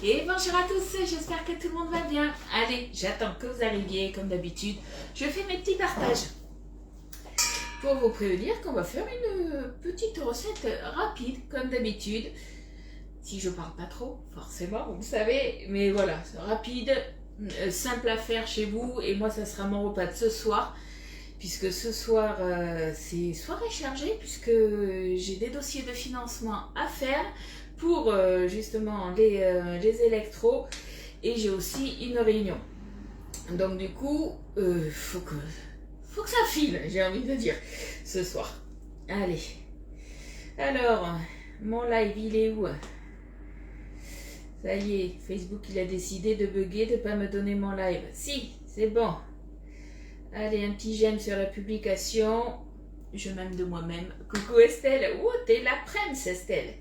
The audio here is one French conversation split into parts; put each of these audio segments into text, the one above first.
Et bonjour à tous, j'espère que tout le monde va bien. Allez, j'attends que vous arriviez comme d'habitude. Je fais mes petits partages pour vous prévenir qu'on va faire une petite recette rapide comme d'habitude. Si je parle pas trop, forcément, vous le savez. Mais voilà, rapide, simple à faire chez vous. Et moi, ça sera mon repas de ce soir. Puisque ce soir, c'est soirée chargée, puisque j'ai des dossiers de financement à faire pour justement les électros, et j'ai aussi une réunion. Donc du coup, faut que ça file, j'ai envie de dire, ce soir. Allez. Alors, mon live, il est où? Ça y est, Facebook, il a décidé de bugger, de ne pas me donner mon live. Si, c'est bon. Allez, un petit j'aime sur la publication. Je m'aime de moi-même. Coucou Estelle. Oh, t'es la princesse Estelle.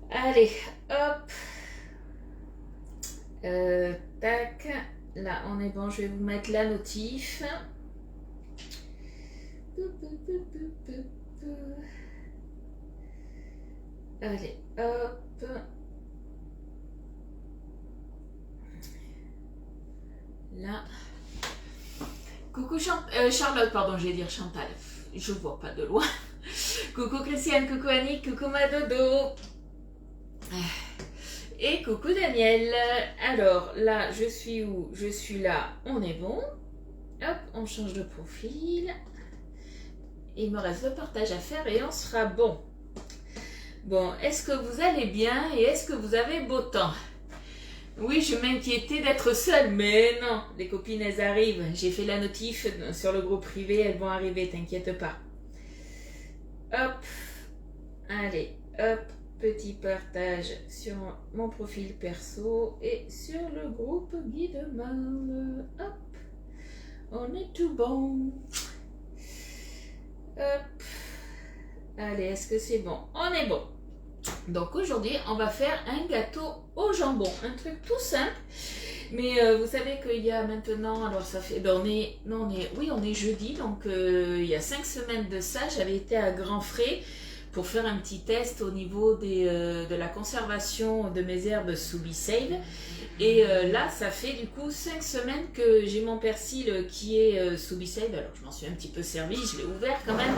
Allez, hop. Tac. Là, on est bon. Je vais vous mettre la notif. Allez, hop. Là. Coucou Charlotte, pardon, j'allais dire Chantal. Je vois pas de loin. Coucou Christiane, coucou Annick, coucou Madodo. Et coucou Daniel. Alors là, je suis où? Je suis là, on est bon. Hop, on change de profil. Il me reste le partage à faire et on sera bon. Bon, est-ce que vous allez bien et est-ce que vous avez beau temps? Oui, je m'inquiétais d'être seule, mais non, les copines, elles arrivent. J'ai fait la notif sur le groupe privé, elles vont arriver, t'inquiète pas. Hop, allez, hop, petit partage sur mon profil perso et sur le groupe Guide Marle. Hop, on est tout bon. Hop, allez, est-ce que c'est bon? On est bon. Donc aujourd'hui, on va faire un gâteau au jambon, un truc tout simple. Mais vous savez qu'il y a maintenant, alors ça fait, ben on est jeudi, donc il y a 5 semaines de ça, j'avais été à Grand Frais pour faire un petit test au niveau de la conservation de mes herbes sous B-Save. Et là, ça fait du coup 5 semaines que j'ai mon persil qui est sous B-Save. Alors je m'en suis un petit peu servi, je l'ai ouvert quand même.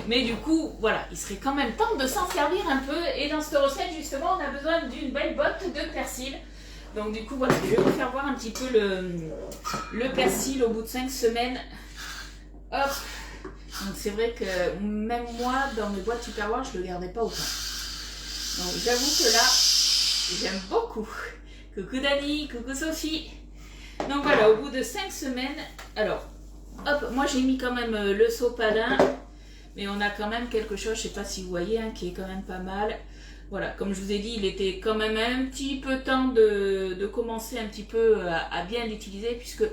Mais du coup, voilà, il serait quand même temps de s'en servir un peu. Et dans cette recette, justement, on a besoin d'une belle botte de persil. Donc du coup, voilà, je vais vous faire voir un petit peu le persil au bout de 5 semaines. Hop. Donc c'est vrai que même moi, dans mes boîtes Tupperware, je ne le gardais pas autant. Donc j'avoue que là, j'aime beaucoup. Coucou Dani, coucou Sophie. Donc voilà, au bout de 5 semaines, alors, hop, moi j'ai mis quand même le sopalin, mais on a quand même quelque chose, je ne sais pas si vous voyez, hein, qui est quand même pas mal. Voilà, comme je vous ai dit, il était quand même un petit peu temps de commencer un petit peu à bien l'utiliser, puisque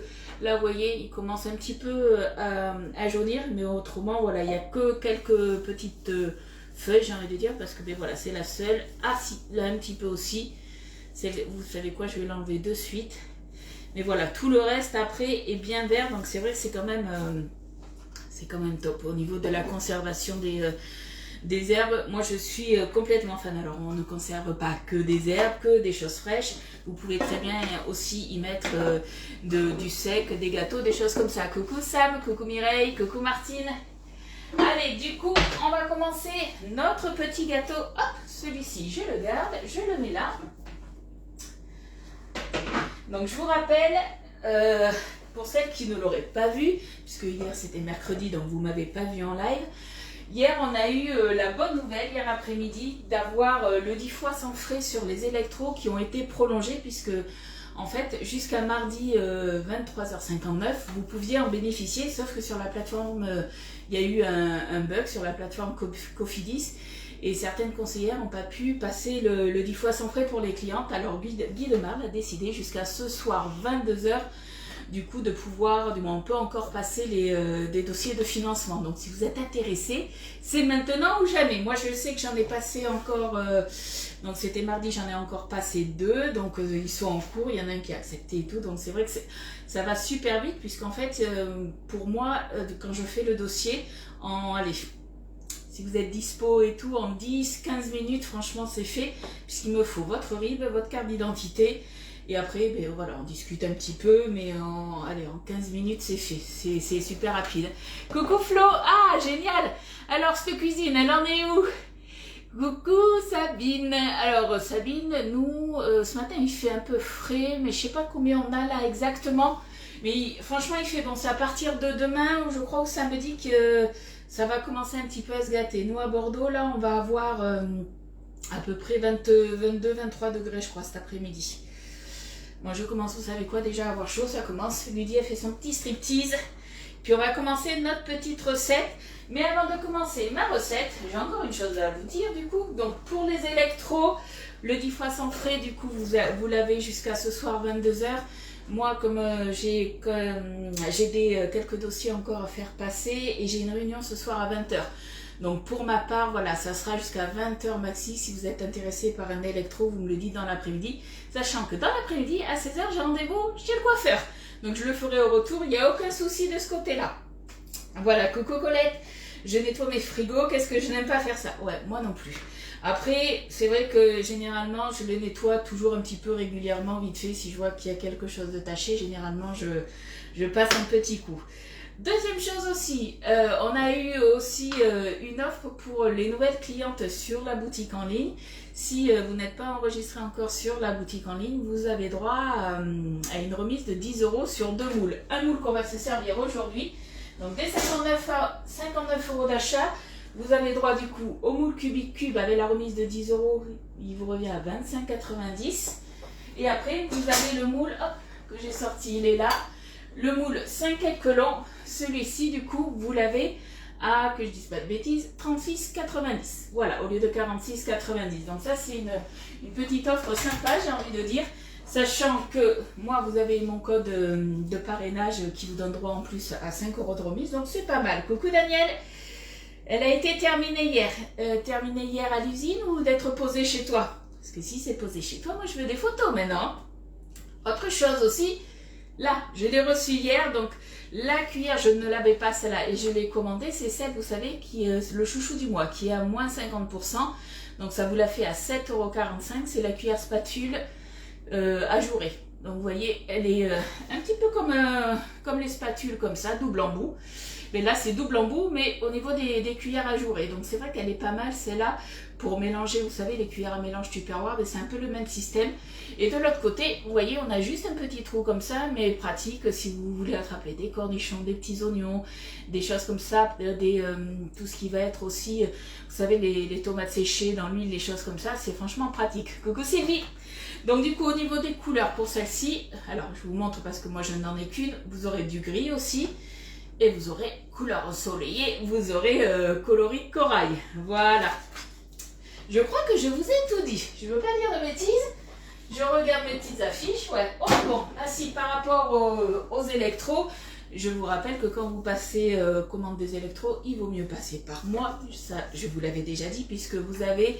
là, vous voyez, il commence un petit peu à jaunir, mais autrement, voilà, il n'y a que quelques petites feuilles, j'ai envie de dire, parce que ben, voilà, c'est la seule. Ah si, là un petit peu aussi. Vous savez quoi, je vais l'enlever de suite. Mais voilà, tout le reste après est bien vert, donc c'est vrai que c'est quand même top au niveau de la conservation des herbes. Moi je suis complètement fan. Alors on ne conserve pas que des herbes, que des choses fraîches. Vous pouvez très bien aussi y mettre du sec, des gâteaux, des choses comme ça. Coucou Sam, coucou Mireille, coucou Martine. Allez, du coup on va commencer notre petit gâteau. Hop, celui-ci je le garde, je le mets là. Donc je vous rappelle, pour celles qui ne l'auraient pas vu, puisque hier c'était mercredi, donc vous ne m'avez pas vu en live. Hier on a eu la bonne nouvelle, hier après-midi, d'avoir le 10 fois sans frais sur les électros qui ont été prolongés, puisque en fait jusqu'à mardi 23h59, vous pouviez en bénéficier, sauf que sur la plateforme, il y a eu un bug sur la plateforme Cofidis. Et certaines conseillères n'ont pas pu passer le 10 fois sans frais pour les clientes. Alors Guy de Marle a décidé jusqu'à ce soir 22h du coup de pouvoir, du moins on peut encore passer des dossiers de financement. Donc si vous êtes intéressé, c'est maintenant ou jamais. Moi je sais que j'en ai passé encore, donc c'était mardi, j'en ai encore passé 2. Donc ils sont en cours, il y en a un qui a accepté et tout. Donc c'est vrai que ça va super vite, puisqu'en fait pour moi, quand je fais le dossier, allez, si vous êtes dispo et tout, en 10-15 minutes, franchement, c'est fait. Puisqu'il me faut votre RIB, votre carte d'identité. Et après, ben, voilà, on discute un petit peu, mais allez, en 15 minutes, c'est fait. C'est super rapide. Coucou Flo, ah, génial. Alors, cette cuisine, elle en est où? Coucou Sabine. Alors, Sabine, nous, ce matin, il fait un peu frais, mais je sais pas combien on a là exactement. Mais franchement, il fait bon. C'est à partir de demain, je crois, ou samedi, que ça va commencer un petit peu à se gâter. Nous, à Bordeaux, là, on va avoir à peu près 22-23 degrés, je crois, cet après-midi. Moi, je commence, vous savez quoi, déjà à avoir chaud, ça commence. Lydie, elle fait son petit striptease. Puis on va commencer notre petite recette. Mais avant de commencer ma recette, j'ai encore une chose à vous dire du coup. Donc pour les électros, le 10 fois sans frais, du coup, vous l'avez jusqu'à ce soir 22 h. Moi, comme j'ai quelques dossiers encore à faire passer et j'ai une réunion ce soir à 20 h. Donc pour ma part, voilà, ça sera jusqu'à 20 h maxi. Si vous êtes intéressé par un électro, vous me le dites dans l'après-midi. Sachant que dans l'après-midi, à 16 h, j'ai rendez-vous chez le coiffeur. Donc je le ferai au retour, il n'y a aucun souci de ce côté-là. Voilà, coucou Colette, je nettoie mes frigos, qu'est-ce que je n'aime pas faire ça? Ouais, moi non plus. Après, c'est vrai que généralement, je les nettoie toujours un petit peu régulièrement, vite fait. Si je vois qu'il y a quelque chose de taché, généralement, je passe un petit coup. Deuxième chose aussi, on a eu aussi une offre pour les nouvelles clientes sur la boutique en ligne. Si vous n'êtes pas enregistré encore sur la boutique en ligne, vous avez droit à une remise de 10 € sur 2 moules. Un moule qu'on va se servir aujourd'hui. Donc dès 59 € d'achat, vous avez droit du coup au moule cubique cube avec la remise de 10 €. Il vous revient à 25,90 €. Et après, vous avez le moule hop, que j'ai sorti, il est là. Le moule 5 équelons, celui-ci du coup, vous l'avez à, que je dise pas de bêtises, 36,90. Voilà, au lieu de 46,90. Donc ça, c'est une petite offre sympa, j'ai envie de dire. Sachant que moi, vous avez mon code de parrainage qui vous donne droit en plus à 5 € de remise. Donc c'est pas mal. Coucou Daniel. Elle a été terminée hier. Terminée hier à l'usine ou d'être posée chez toi? Parce que si c'est posé chez toi, moi je veux des photos maintenant. Autre chose aussi. Là, je l'ai reçue hier, donc la cuillère, je ne l'avais pas celle-là et je l'ai commandée. C'est celle, vous savez, qui est le chouchou du mois, qui est à moins 50%. Donc ça vous l'a fait à 7,45 €. C'est la cuillère spatule ajourée. Donc vous voyez, elle est un petit peu comme les spatules comme ça, double embout. Mais là, c'est double embout, mais au niveau des cuillères ajourées. Donc c'est vrai qu'elle est pas mal, celle-là, pour mélanger, vous savez, les cuillères à mélange Tupperware, c'est un peu le même système. Et de l'autre côté, vous voyez, on a juste un petit trou comme ça, mais pratique si vous voulez attraper des cornichons, des petits oignons, des choses comme ça, tout ce qui va être aussi, vous savez, les tomates séchées dans l'huile, les choses comme ça, c'est franchement pratique. Coucou Sylvie! Donc du coup, au niveau des couleurs pour celle-ci, alors je vous montre parce que moi je n'en ai qu'une, vous aurez du gris aussi. Et vous aurez couleur ensoleillée, vous aurez coloris corail. Voilà. Je crois que je vous ai tout dit. Je ne veux pas dire de bêtises. Je regarde mes petites affiches. Ouais. Oh bon, ah si, par rapport aux électros, je vous rappelle que quand vous passez commande des électros, il vaut mieux passer par moi. Ça, je vous l'avais déjà dit, puisque vous avez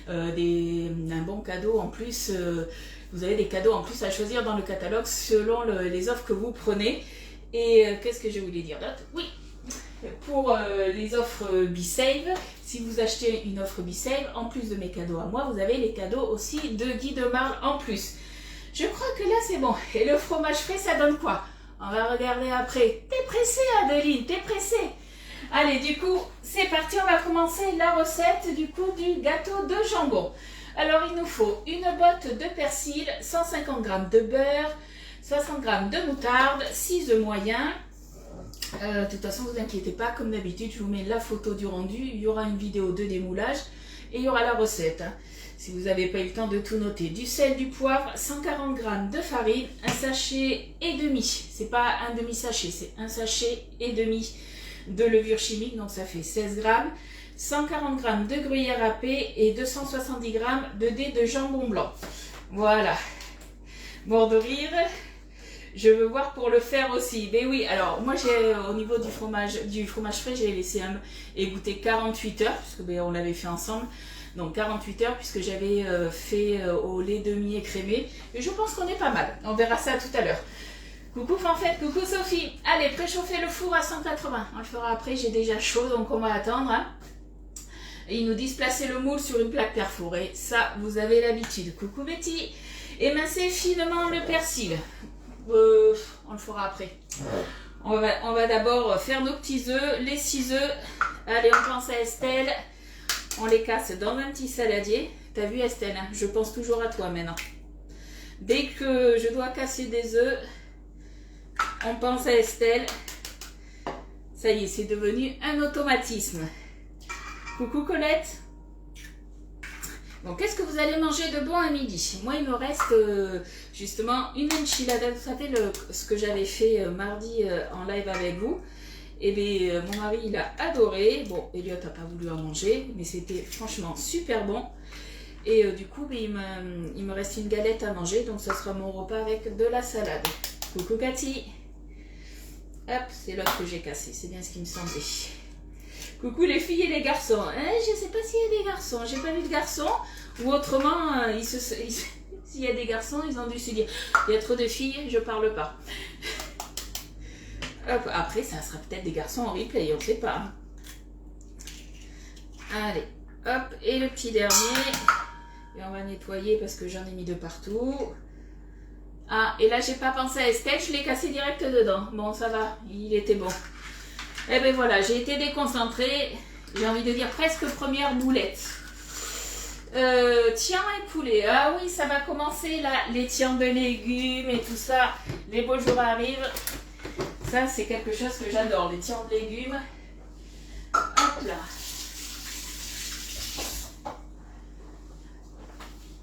un bon cadeau en plus. Vous avez des cadeaux en plus à choisir dans le catalogue selon les offres que vous prenez. Et qu'est-ce que je voulais dire d'autre? Oui, pour les offres B-Save, si vous achetez une offre B-Save, en plus de mes cadeaux à moi, vous avez les cadeaux aussi de Guy de Marle en plus. Je crois que là c'est bon. Et le fromage frais, ça donne quoi? On va regarder après. T'es pressée Adeline, t'es pressée. Allez, du coup, c'est parti, on va commencer la recette du coup du gâteau de jambon. Alors il nous faut une botte de persil, 150 g de beurre, 60 g de moutarde, 6 œufs moyens. De toute façon, vous inquiétez pas, comme d'habitude, je vous mets la photo du rendu. Il y aura une vidéo de démoulage et il y aura la recette. Si vous n'avez pas eu le temps de tout noter. Du sel, du poivre, 140 g de farine, un sachet et demi. C'est pas un demi-sachet, c'est un sachet et demi de levure chimique. Donc ça fait 16 g. 140 g de gruyère râpée et 270 g de dés de jambon blanc. Voilà. Mort de rire. Je veux voir pour le faire aussi. Mais oui, alors moi j'ai au niveau du fromage frais, j'ai laissé égoutter 48 heures, puisque on l'avait fait ensemble. Donc 48 heures puisque j'avais fait au lait demi-écrémé. Et je pense qu'on est pas mal. On verra ça tout à l'heure. Coucou Fanfette, coucou Sophie. Allez, préchauffez le four à 180. On le fera après, j'ai déjà chaud, donc on va attendre. Hein. Et ils nous disent placer le moule sur une plaque perforée. Ça, vous avez l'habitude. Coucou Betty. Émincer finement le persil. On le fera après. On va d'abord faire nos petits œufs, les 6 œufs. Allez, on pense à Estelle. On les casse dans un petit saladier. T'as vu Estelle, hein, je pense toujours à toi maintenant. Dès que je dois casser des œufs, on pense à Estelle. Ça y est, c'est devenu un automatisme. Coucou Colette. Bon, qu'est-ce que vous allez manger de bon à midi? Moi, il me reste justement une enchilada. Vous savez ce que j'avais fait mardi en live avec vous? Et bien, mon mari, il a adoré. Bon, Elliot n'a pas voulu en manger, mais c'était franchement super bon. Et du coup, il me reste une galette à manger, donc ce sera mon repas avec de la salade. Coucou Cathy. Hop, c'est l'autre que j'ai cassé, c'est bien ce qui me semblait. Coucou les filles et les garçons. Je ne sais pas s'il y a des garçons, j'ai pas vu de garçons. Ou autrement, s'il y a des garçons, ils ont dû se dire il y a trop de filles, je parle pas. Hop, après, ça sera peut-être des garçons en replay, on ne sait pas. Allez, hop, et le petit dernier. Et on va nettoyer parce que j'en ai mis de partout. Ah, et là, j'ai pas pensé à Estelle, je l'ai cassé direct dedans. Bon, ça va, il était bon. Et ben voilà, j'ai été déconcentrée. J'ai envie de dire presque première boulette. Tiens et poulet. Ah oui, ça va commencer là, les tiens de légumes et tout ça. Les beaux jours arrivent. Ça, c'est quelque chose que j'adore, les tiens de légumes. Hop là.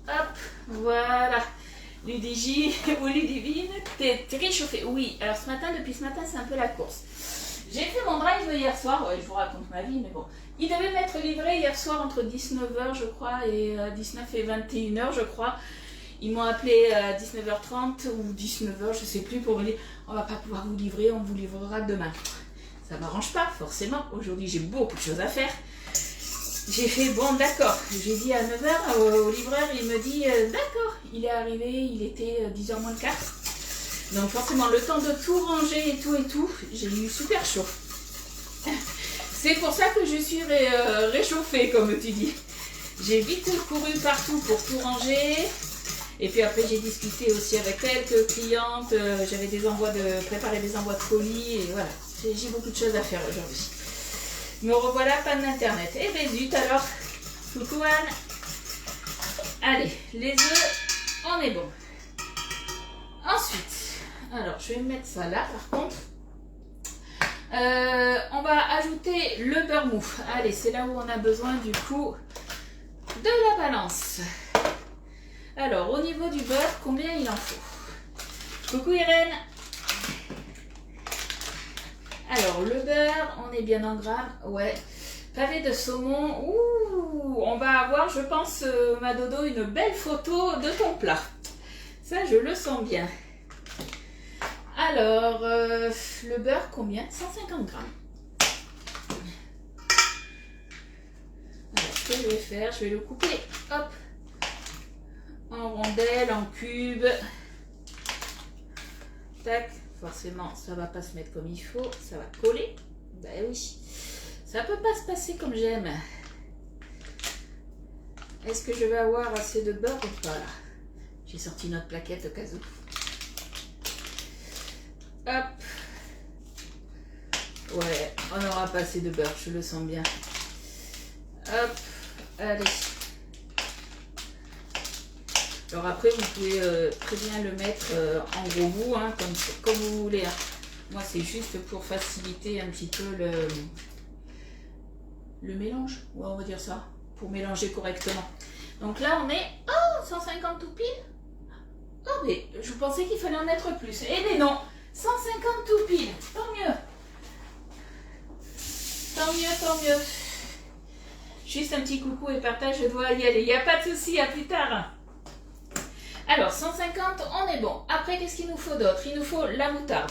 Hop, voilà. Ludigi ou Ludivine, t'es réchauffée. Oui, alors depuis ce matin, c'est un peu la course. J'ai fait mon drive hier soir, ouais, je vous raconte ma vie, mais bon. Il devait m'être livré hier soir entre 19h, je crois, et 19 et 21h, je crois. Ils m'ont appelé à 19h30 ou 19h, je sais plus, pour me dire on va pas pouvoir vous livrer, on vous livrera demain. Ça m'arrange pas, forcément. Aujourd'hui, j'ai beaucoup de choses à faire. J'ai fait bon, d'accord. J'ai dit à 9h au livreur, il me dit d'accord. Il est arrivé, il était 10h moins le quart. Donc forcément, le temps de tout ranger et tout, j'ai eu super chaud. C'est pour ça que je suis réchauffée, comme tu dis. J'ai vite couru partout pour tout ranger. Et puis après, j'ai discuté aussi avec quelques clientes. J'avais préparé des envois de colis. Et voilà, j'ai beaucoup de choses à faire aujourd'hui. Me revoilà, pas d'internet. Eh ben zut alors. Coucou Anne. Allez, les œufs, on est bon. Ensuite, alors je vais mettre ça là par contre. On va ajouter le beurre mou. Allez, c'est là où on a besoin du coup de la balance. Alors, au niveau du beurre, combien il en faut? Coucou Irène. Alors, le beurre, on est bien en grammes. Ouais. Pavé de saumon. Ouh, on va avoir, je pense, ma dodo, une belle photo de ton plat. Ça, je le sens bien. Alors, le beurre, combien? 150 grammes. Alors, ce que je vais faire, je vais le couper, hop, en rondelles, en cubes. Tac. Forcément, ça va pas se mettre comme il faut, ça va coller. Ben oui, ça peut pas se passer comme j'aime. Est-ce que je vais avoir assez de beurre ou pas? J'ai sorti notre plaquette au cas où. Hop. Ouais, on n'aura pas assez de beurre, je le sens bien. Hop, allez. Alors après, vous pouvez très bien le mettre en gros bout, hein, comme vous voulez. Hein. Moi, c'est juste pour faciliter un petit peu le mélange. Ouais, on va dire ça, pour mélanger correctement. Donc là, on est... Oh, 150 tout pile. Oh, mais je pensais qu'il fallait en mettre plus. Eh bien non, 150 tout pile. Tant mieux. Tant mieux, tant mieux. Juste un petit coucou et partage, je dois y aller. Il n'y a pas de souci, à plus tard. Alors, 150, on est bon. Après, qu'est-ce qu'il nous faut d'autre? Il nous faut la moutarde.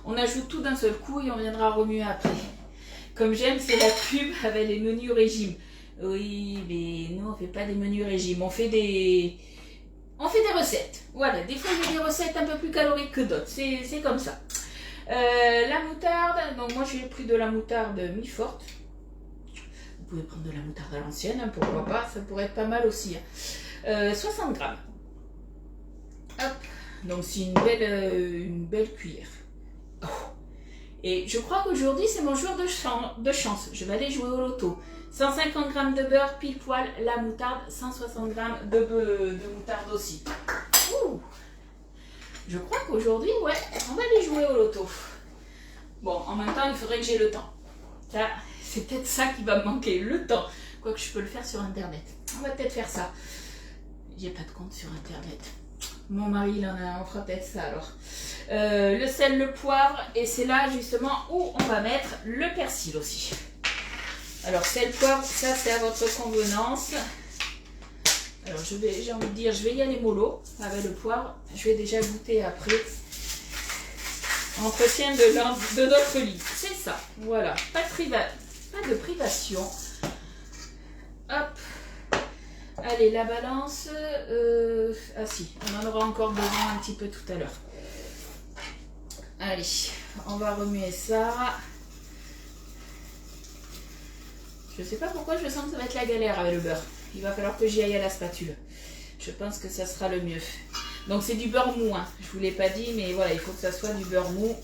On ajoute tout d'un seul coup et on viendra remuer après. Comme j'aime, c'est la pub avec les menus régime. Oui, mais nous, on ne fait pas des menus régime. On fait des recettes. Voilà, des fois, il y a des recettes un peu plus caloriques que d'autres. C'est comme ça. La moutarde, donc moi, j'ai pris de la moutarde mi-forte. Vous pouvez prendre de la moutarde à l'ancienne, hein, pourquoi pas, ça pourrait être pas mal aussi. 60 grammes. Hop, donc c'est une belle cuillère. Oh. Et je crois qu'aujourd'hui c'est mon jour de chance. Je vais aller jouer au loto. 150 grammes de beurre, pile poil, la moutarde, 160 grammes de moutarde aussi. Ouh. Je crois qu'aujourd'hui, ouais, on va aller jouer au loto. Bon, en même temps, il faudrait que j'ai le temps. Ça, c'est peut-être ça qui va me manquer, le temps. Quoique je peux le faire sur Internet. On va peut-être faire ça. J'ai pas de compte sur Internet. Mon mari, il en a, on fera peut-être ça alors. Le sel, le poivre, et c'est là justement où on va mettre le persil aussi. Alors, sel, poivre, ça c'est à votre convenance. Alors, j'ai envie de dire, je vais y aller mollo avec le poivre. Je vais déjà goûter après. Entretien de notre lit. C'est ça. Voilà. Pas de privation. Hop. Allez, la balance. Ah si, on en aura encore besoin un petit peu tout à l'heure. Allez, on va remuer ça. Je sais pas pourquoi je sens que ça va être la galère avec le beurre. Il va falloir que j'y aille à la spatule. Je pense que ça sera le mieux. Donc c'est du beurre mou, hein. Je ne vous l'ai pas dit, mais voilà, il faut que ça soit du beurre mou.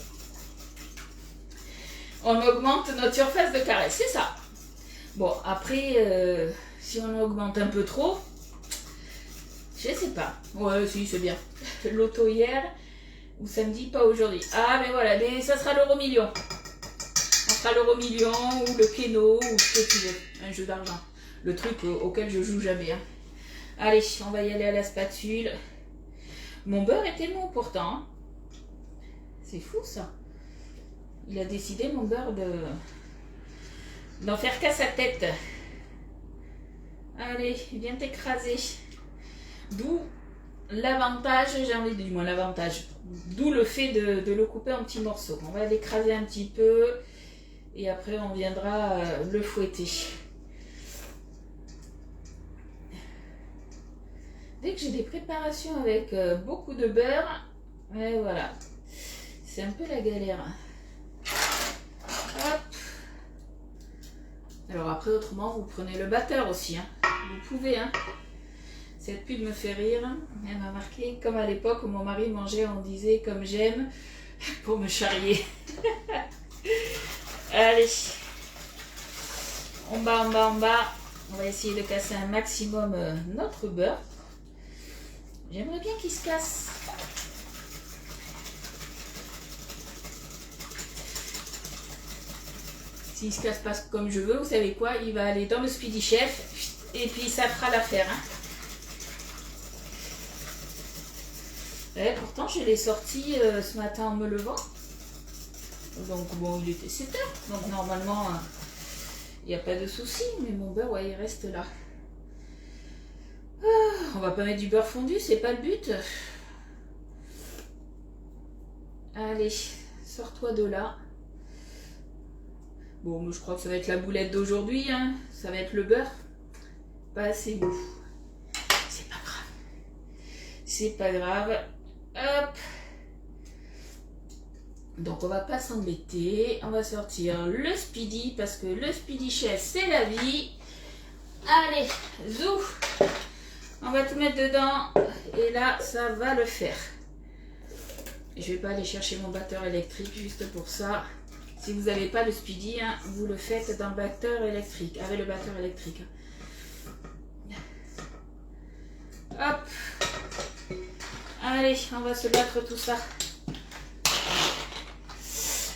On augmente notre surface de caresse, c'est ça. Bon, après, si on augmente un peu trop, je sais pas. Ouais, si, c'est bien. L'auto hier, ou samedi, pas aujourd'hui. Ah, mais voilà, mais ça sera l'euro-million. On fera l'euro-million, ou le Keno, ou ce que tu veux. Un jeu d'argent. Le truc auquel je joue jamais. Hein. Allez, on va y aller à la spatule. Mon beurre était bon pourtant. Hein. C'est fou ça. Il a décidé, mon beurre, d'en faire qu'à sa tête. Allez, viens t'écraser. D'où l'avantage, j'ai envie de dire, du moins l'avantage. D'où le fait de le couper en petits morceaux. On va l'écraser un petit peu. Et après, on viendra le fouetter. Dès que j'ai des préparations avec beaucoup de beurre, et voilà, c'est un peu la galère. Hop. Alors après, autrement, vous prenez le batteur aussi. Hein. Vous pouvez. Hein. Cette pub me fait rire. Elle m'a marqué comme à l'époque où mon mari mangeait, on disait comme j'aime pour me charrier. Allez. En bas, en bas, en bas. On va essayer de casser un maximum notre beurre. J'aimerais bien qu'il se casse. S'il se casse pas comme je veux, vous savez quoi? Il va aller dans le Speedy Chef et puis ça fera l'affaire. Hein. Et pourtant, je l'ai sorti ce matin en me levant. Donc bon, il était 7 heures. Donc normalement, il n'y a pas de souci. Mais mon beurre, ouais, il reste là. On va pas mettre du beurre fondu, c'est pas le but. Allez, sors-toi de là. Bon, je crois que ça va être la boulette d'aujourd'hui. Hein. Ça va être le beurre. Pas assez mou. C'est pas grave. C'est pas grave. Hop. Donc on va pas s'embêter. On va sortir le Speedy parce que le Speedy Chef, c'est la vie. Allez, zou. On va tout mettre dedans et là, ça va le faire. Je vais pas aller chercher mon batteur électrique juste pour ça. Si vous n'avez pas le Speedy, hein, vous le faites dans le batteur électrique, avec le batteur électrique. Hop. Allez, on va se battre tout ça.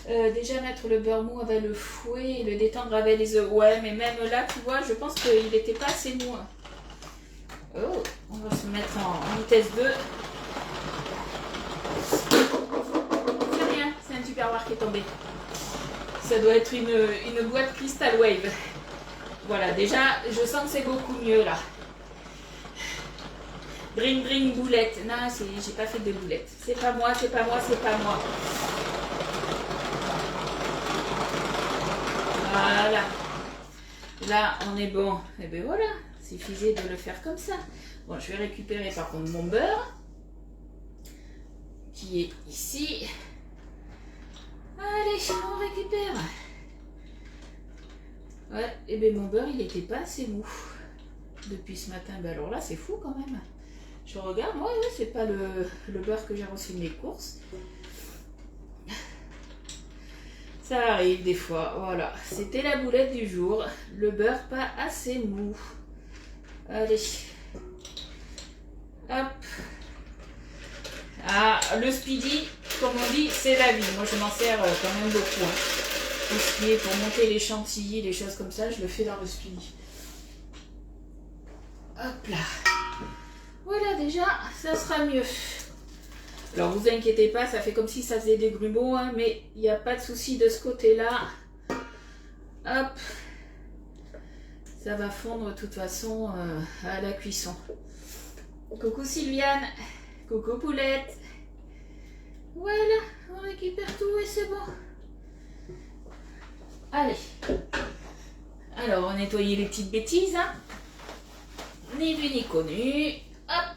Déjà mettre le beurre mou avec le fouet et le détendre avec les œufs. Ouais, mais même là, tu vois, je pense qu'il n'était pas assez mou. Oh, on va se mettre en vitesse 2. C'est rien, c'est un tupperware qui est tombé. Ça doit être une boîte Crystal Wave. Voilà, déjà, je sens que c'est beaucoup mieux là. Bring bring boulette. Non, j'ai pas fait de boulette. C'est pas moi, c'est pas moi, c'est pas moi. Voilà. Là, on est bon. Et bien voilà, c'est figé de le faire comme ça. Bon, je vais récupérer par contre mon beurre. Qui est ici. Allez, on récupère. Ouais, et bien mon beurre, il n'était pas assez mou depuis ce matin. Ben alors là, c'est fou quand même. Je regarde, ouais, c'est pas le beurre que j'ai reçu de mes courses. Ça arrive des fois, voilà. C'était la boulette du jour. Le beurre pas assez mou. Allez. Hop. Ah, le speedy, comme on dit, c'est la vie. Moi, je m'en sers quand même beaucoup. Hein. Tout ce qui est pour monter les chantilly, les choses comme ça, je le fais dans le speedy. Hop là. Voilà, déjà, ça sera mieux. Alors, vous inquiétez pas, ça fait comme si ça faisait des grumeaux, hein, mais il n'y a pas de souci de ce côté-là. Hop. Ça va fondre de toute façon à la cuisson. Coucou Sylviane. Coucou Poulette. Voilà, on récupère tout et c'est bon. Allez. Alors, on va nettoyer les petites bêtises. Hein. Ni vu ni connu. Hop.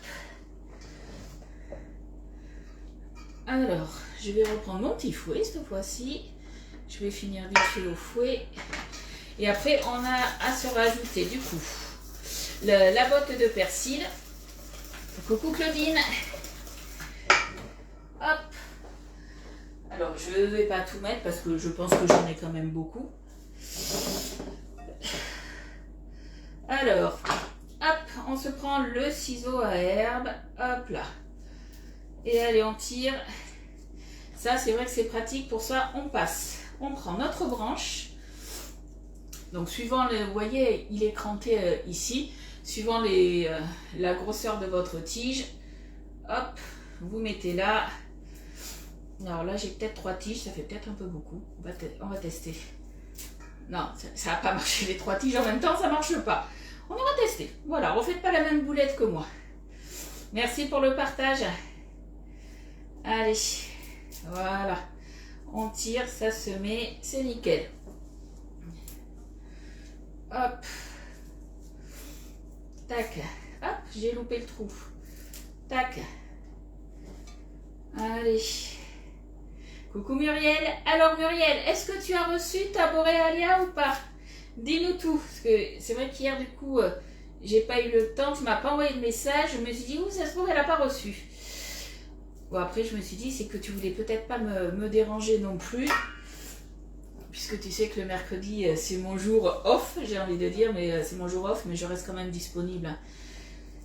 Alors, je vais reprendre mon petit fouet cette fois-ci. Je vais finir vite fait au fouet. Et après, on a à se rajouter du coup la botte de persil. Coucou Claudine. Hop. Alors, je ne vais pas tout mettre parce que je pense que j'en ai quand même beaucoup. Alors, hop, on se prend le ciseau à herbe. Hop là. Et allez, on tire. Ça, c'est vrai que c'est pratique. Pour ça, on passe. On prend notre branche. Donc, suivant, vous voyez, il est cranté ici. Suivant la grosseur de votre tige, hop, vous mettez là. Alors là, j'ai peut-être 3 tiges, ça fait peut-être un peu beaucoup. On va tester. Non, ça n'a pas marché. Les 3 tiges en même temps, ça ne marche pas. On va tester. Voilà, refaites pas la même boulette que moi. Merci pour le partage. Allez, voilà. On tire, ça se met, c'est nickel. Hop. Tac. Hop, j'ai loupé le trou. Tac. Allez. Coucou Muriel. Alors Muriel, est-ce que tu as reçu ta Boréalia ou pas? Dis-nous tout. Parce que c'est vrai qu'hier, du coup, j'ai pas eu le temps. Tu m'as pas envoyé de message. Je me suis dit, où ça se trouve, elle n'a pas reçu. Bon, après, je me suis dit, c'est que tu voulais peut-être pas me déranger non plus. Puisque tu sais que le mercredi, c'est mon jour off, j'ai envie de dire, mais c'est mon jour off, mais je reste quand même disponible.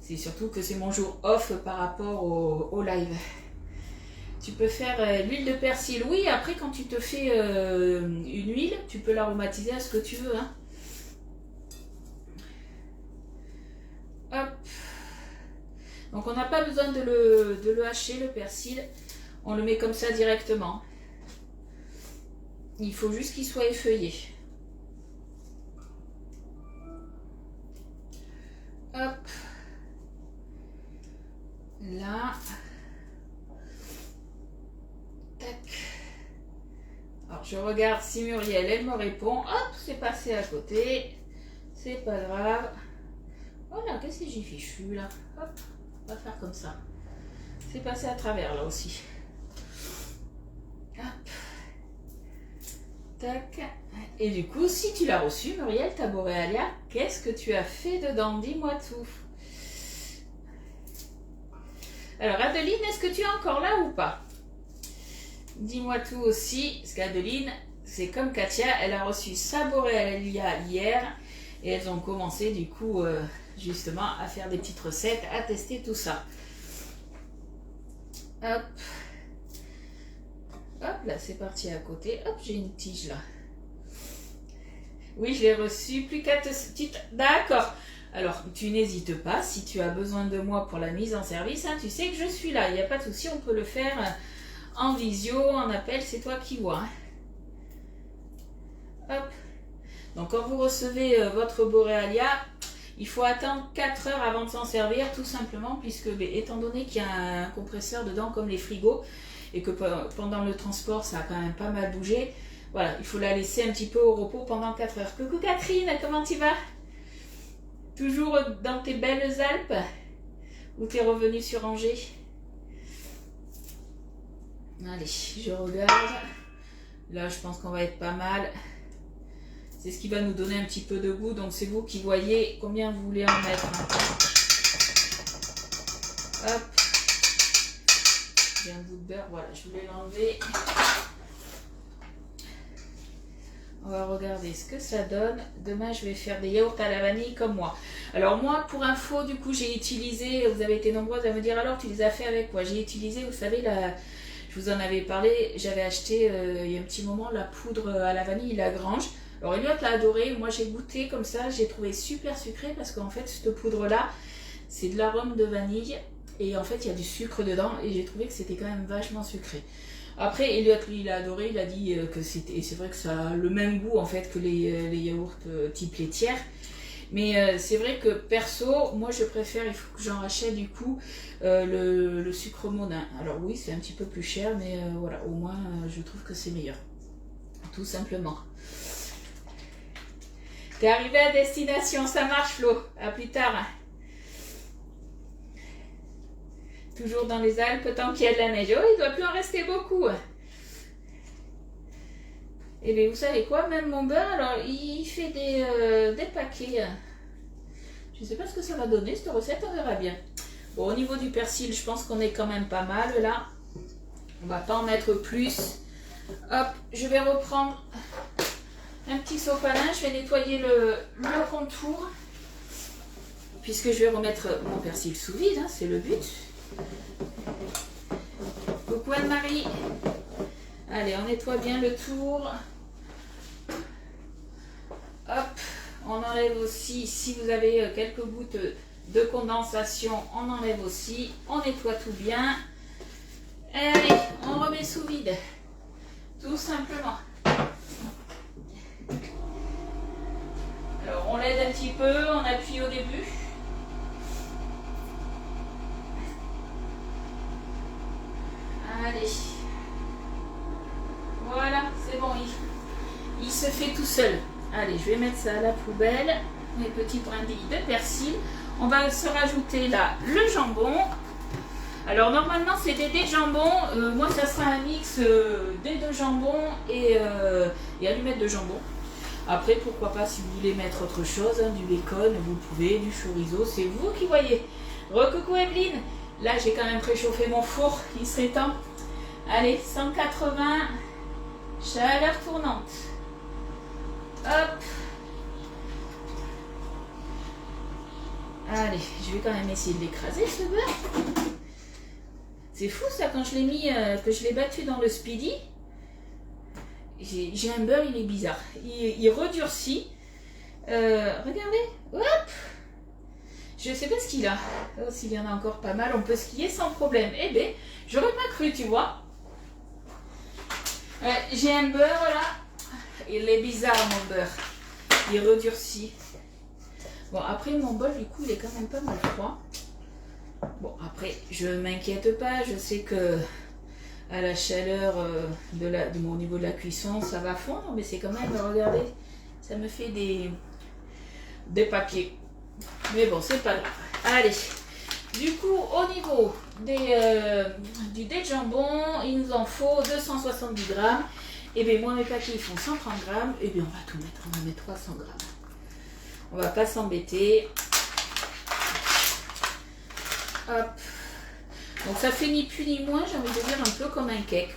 C'est surtout que c'est mon jour off par rapport au live. Tu peux faire l'huile de persil. Oui, après, quand tu te fais une huile, tu peux l'aromatiser à ce que tu veux. Hein. Hop. Donc, on n'a pas besoin de le hacher, le persil. On le met comme ça directement. Il faut juste qu'il soit effeuillé. Hop. Là. Tac. Alors, je regarde si Muriel, elle me répond. Hop, c'est passé à côté. C'est pas grave. Voilà, qu'est-ce que j'ai fichu là? Hop, on va faire comme ça. C'est passé à travers là aussi. Hop. Tac. Et du coup, si tu l'as reçu, Muriel, ta Boréalia, qu'est-ce que tu as fait dedans? Dis-moi tout. Alors, Adeline, est-ce que tu es encore là ou pas? Dis-moi tout aussi, parce qu'Adeline, c'est comme Katia, elle a reçu sa Boréalia hier, et elles ont commencé du coup, justement, à faire des petites recettes, à tester tout ça. Hop. Hop, là, c'est parti à côté. Hop, j'ai une tige là. Oui, je l'ai reçu. Plus qu'à te... D'accord. Alors, tu n'hésites pas. Si tu as besoin de moi pour la mise en service, hein, tu sais que je suis là. Il n'y a pas de souci. On peut le faire en visio, en appel. C'est toi qui vois. Hein. Hop. Donc, quand vous recevez votre Boréalia, il faut attendre 4 heures avant de s'en servir, tout simplement, puisque, étant donné qu'il y a un compresseur dedans, comme les frigos, et que pendant le transport, ça a quand même pas mal bougé. Voilà, il faut la laisser un petit peu au repos pendant 4 heures. Coucou Catherine, comment tu vas? Toujours dans tes belles Alpes? Ou t'es revenue sur Angers? Allez, je regarde. Là, je pense qu'on va être pas mal. C'est ce qui va nous donner un petit peu de goût. Donc c'est vous qui voyez combien vous voulez en mettre. Hop. J'ai un bout de beurre, voilà, je voulais l'enlever. On va regarder ce que ça donne. Demain, je vais faire des yaourts à la vanille comme moi. Alors moi, pour info, du coup, j'ai utilisé, vous avez été nombreuses à me dire, alors tu les as fait avec quoi? J'ai utilisé, vous savez, je vous en avais parlé, j'avais acheté il y a un petit moment la poudre à la vanille Lagrange. Alors Elliot l'a adoré, moi j'ai goûté comme ça, j'ai trouvé super sucré parce qu'en fait, cette poudre-là, c'est de l'arôme de vanille et en fait, il y a du sucre dedans et j'ai trouvé que c'était quand même vachement sucré. Après, Elliot, lui, il a adoré, il a dit que c'était, et c'est vrai que ça a le même goût en fait que les yaourts type laitière. Mais c'est vrai que perso, moi je préfère, il faut que j'en rachète du coup le sucre mondain. Alors oui, c'est un petit peu plus cher, mais voilà, au moins je trouve que c'est meilleur. Tout simplement. T'es arrivé à destination, ça marche Flo. À plus tard. Toujours dans les Alpes, tant qu'il y a de la neige. Oh, il ne doit plus en rester beaucoup. Et bien, vous savez quoi, même mon beurre, alors, il fait des paquets. Je ne sais pas ce que ça va donner, cette recette, on verra bien. Bon, au niveau du persil, je pense qu'on est quand même pas mal, là. On va pas en mettre plus. Hop, je vais reprendre un petit sopalin. Je vais nettoyer le contour. Puisque je vais remettre mon persil sous vide, hein, c'est le but. Coucou Anne-Marie. Allez, on nettoie bien le tour. Hop, on enlève aussi, si vous avez quelques gouttes de condensation, on enlève aussi. On nettoie tout bien. Et allez, on remet sous vide. Tout simplement. Alors, on l'aide un petit peu, on appuie au début. Allez, voilà, c'est bon, il se fait tout seul. Allez, je vais mettre ça à la poubelle, mes petites brindilles de persil. On va se rajouter là le jambon. Alors normalement c'est des dés de jambon, moi ça sera un mix dés de jambon et allumettes de jambon. Après pourquoi pas si vous voulez mettre autre chose, hein, du bacon, vous pouvez, du chorizo, c'est vous qui voyez. Recoucou Evelyne, là j'ai quand même préchauffé mon four, il serait temps. Allez, 180, chaleur tournante. Hop. Allez, je vais quand même essayer de l'écraser ce beurre. C'est fou ça, quand je l'ai mis, que je l'ai battu dans le speedy. J'ai un beurre, il est bizarre. Il redurcit. Regardez. Hop. Je sais pas ce qu'il a. Oh, s'il y en a encore pas mal, on peut skier sans problème. Eh bien, j'aurais pas cru, tu vois. J'ai un beurre là. Il est bizarre mon beurre. Il redurcit. Bon, après mon bol, du coup, il est quand même pas mal froid. Bon, après, je m'inquiète pas. Je sais que à la chaleur de mon niveau de la cuisson, ça va fondre. Mais c'est quand même, regardez, ça me fait des papiers. Mais bon, c'est pas grave. Allez. Du coup, au niveau du dés de jambon, il nous en faut 270 grammes. Et bien, moi, mes paquets, ils font 130 grammes. Et bien, on va tout mettre. On va mettre 300 grammes. On va pas s'embêter. Hop. Donc, ça fait ni plus ni moins, j'ai envie de dire, un peu comme un cake.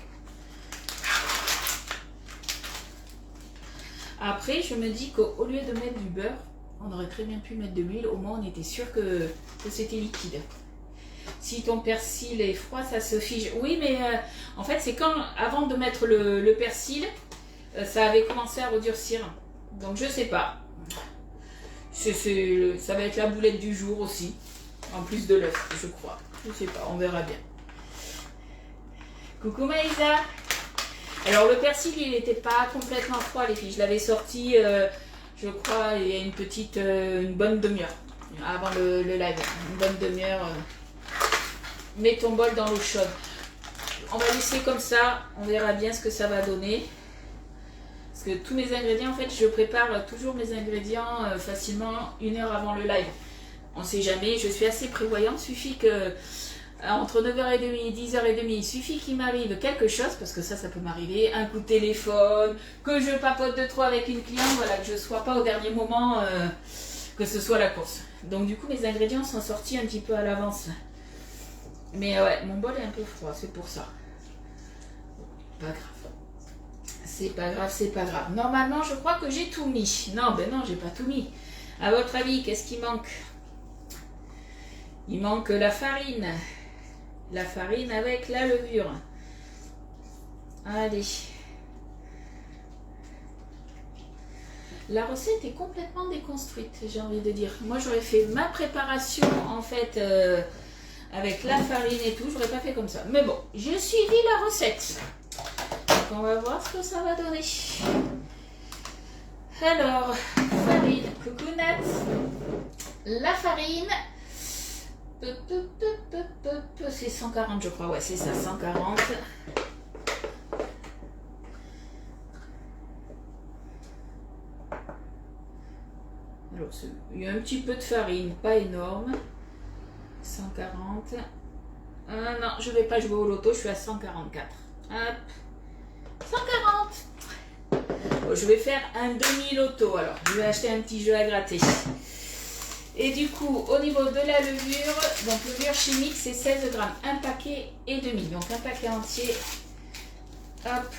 Après, je me dis qu'au lieu de mettre du beurre, on aurait très bien pu mettre de l'huile. Au moins, on était sûr que c'était liquide. Si ton persil est froid, ça se fige. Oui, mais en fait, c'est quand, avant de mettre le persil, ça avait commencé à redurcir. Donc, je sais pas. Ça va être la boulette du jour aussi. En plus de l'œuf, je crois. Je sais pas, on verra bien. Coucou Maïsa. Alors, le persil, il n'était pas complètement froid, les filles. Je l'avais sorti, je crois, il y a une bonne demi-heure. Avant le live. Une bonne demi-heure. Mets ton bol dans l'eau chaude. On va laisser comme ça. On verra bien ce que ça va donner. Parce que tous mes ingrédients, en fait, je prépare toujours mes ingrédients facilement 1 heure avant le live. On ne sait jamais. Je suis assez prévoyante. Il suffit que entre 9h30 et 10h30, il suffit qu'il m'arrive quelque chose, parce que ça peut m'arriver, un coup de téléphone, que je papote de trop avec une cliente, voilà, que je ne sois pas au dernier moment, que ce soit la course. Donc du coup, mes ingrédients sont sortis un petit peu à l'avance. Mais ouais, mon bol est un peu froid, c'est pour ça. Pas grave. C'est pas grave, c'est pas grave. Normalement, je crois que j'ai tout mis. Non, ben non, j'ai pas tout mis. À votre avis, qu'est-ce qui manque? Il manque la farine. La farine avec la levure. Allez. La recette est complètement déconstruite, j'ai envie de dire. Moi, j'aurais fait ma préparation, en fait, avec la farine et tout. J'aurais pas fait comme ça. Mais bon, j'ai suivi la recette. Donc, on va voir ce que ça va donner. Alors, farine, coconut. La farine. C'est 140, je crois. Ouais, c'est ça, 140. Alors, il y a un petit peu de farine, pas énorme. 140. Non, je ne vais pas jouer au loto, je suis à 144. Hop. 140. Bon, je vais faire un demi-loto, alors. Je vais acheter un petit jeu à gratter. Et du coup, au niveau de la levure, donc levure chimique, c'est 16 grammes. Un paquet et demi, donc un paquet entier. Hop.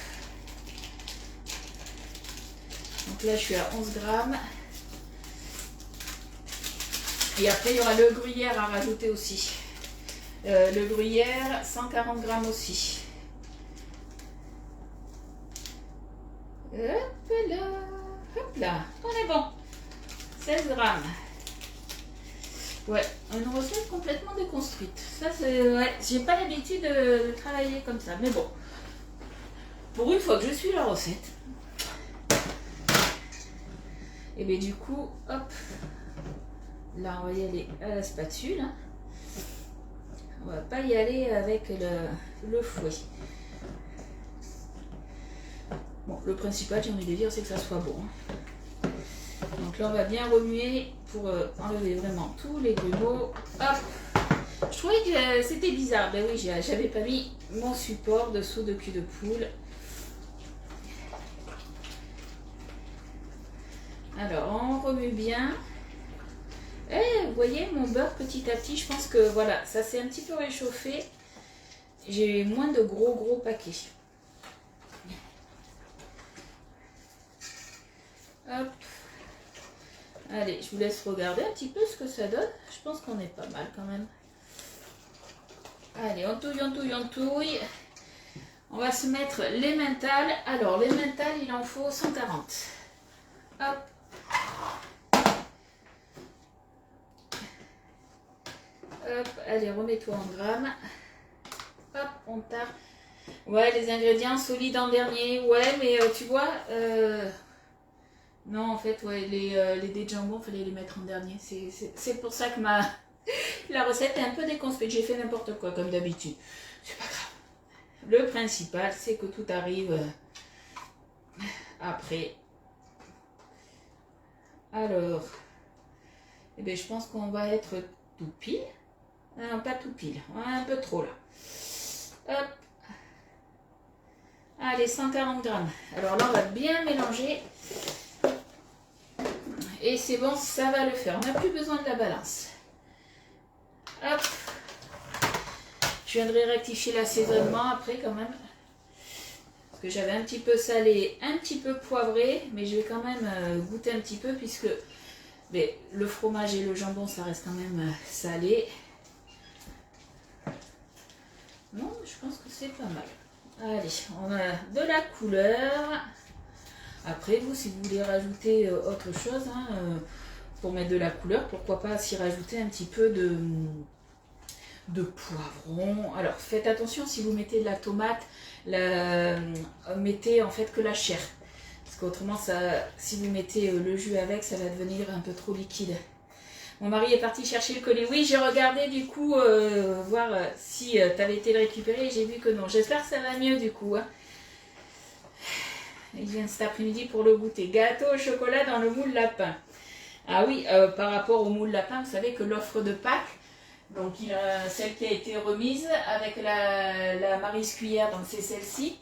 Donc là, je suis à 11 grammes. Et après, il y aura le gruyère à rajouter aussi. Le gruyère, 140 grammes aussi. Hop là, on est bon. 16 grammes. Ouais, une recette complètement déconstruite. Ça, c'est... Ouais, j'ai pas l'habitude de travailler comme ça. Mais bon, pour une fois que je suis la recette. Et bien du coup, hop. Là, on va y aller à la spatule. On va pas y aller avec le fouet. Bon, le principal, j'ai envie de dire, c'est que ça soit bon. Donc là, on va bien remuer pour enlever vraiment tous les grumeaux. Hop! Je trouvais que c'était bizarre. Ben oui, j'avais pas mis mon support dessous de cul de poule. Alors, on remue bien. Et vous voyez, mon beurre, petit à petit, je pense que voilà, ça s'est un petit peu réchauffé. J'ai moins de gros paquets. Hop. Allez, je vous laisse regarder un petit peu ce que ça donne. Je pense qu'on est pas mal quand même. Allez, on touille. On va se mettre l'emmental. Alors, l'emmental, il en faut 140. Hop. Hop, allez, remets-toi en grammes. Hop, on tape. Ouais, les ingrédients solides en dernier. Ouais, mais tu vois... Non, en fait, ouais, les dés de jambon, il fallait les mettre en dernier. C'est pour ça que la recette est un peu déconstruite. J'ai fait n'importe quoi, comme d'habitude. C'est pas grave. Le principal, c'est que tout arrive après. Alors, eh bien, je pense qu'on va être tout pile. Non, pas tout pile. Un peu trop, là. Hop. Allez, 140 grammes. Alors là, on va bien mélanger. Et c'est bon, ça va le faire. On n'a plus besoin de la balance. Hop. Je viendrai rectifier l'assaisonnement après quand même. Parce que j'avais un petit peu salé, un petit peu poivré. Mais je vais quand même goûter un petit peu puisque le fromage et le jambon, ça reste quand même salé. Non, je pense que c'est pas mal. Allez, on a de la couleur. Après, vous, si vous voulez rajouter autre chose, pour mettre de la couleur, pourquoi pas s'y rajouter un petit peu de poivron. Alors, faites attention, si vous mettez de la tomate, mettez en fait que la chair. Parce qu'autrement, si vous mettez le jus avec, ça va devenir un peu trop liquide. Mon mari est parti chercher le colis. Oui, j'ai regardé du coup, voir si tu avais été le récupérer. J'ai vu que non. J'espère que ça va mieux du coup. Il vient cet après-midi pour le goûter. Gâteau au chocolat dans le moule lapin. Ah oui, par rapport au moule lapin, vous savez que l'offre de Pâques, Donc celle qui a été remise avec la Maryse cuillère, donc c'est celle-ci.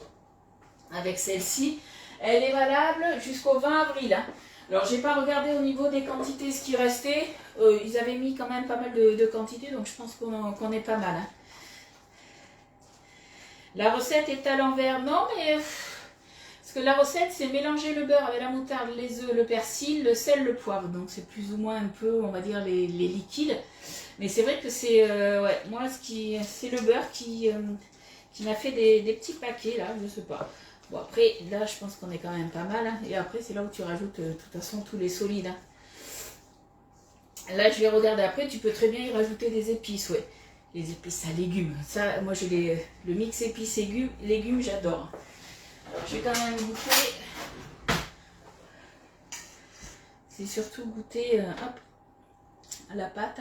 Avec celle-ci, elle est valable jusqu'au 20 avril. Hein. Alors j'ai pas regardé au niveau des quantités ce qui restait. Ils avaient mis quand même pas mal de quantités, donc je pense qu'on est pas mal. Hein. La recette est à l'envers, non mais... Parce que la recette c'est mélanger le beurre avec la moutarde, les œufs, le persil, le sel, le poivre. Donc c'est plus ou moins un peu, on va dire, les liquides. Mais c'est vrai que c'est... ouais, moi c'est le beurre qui m'a fait des petits paquets là, je sais pas. Bon après, là je pense qu'on est quand même pas mal. Hein. Et après c'est là où tu rajoutes de toute façon tous les solides. Hein. Là je vais regarder après, tu peux très bien y rajouter des épices, ouais. Les épices à légumes. Ça, moi j'ai le mix épices et légumes, j'adore. Alors je vais quand même goûter. C'est surtout goûter hop, à la pâte.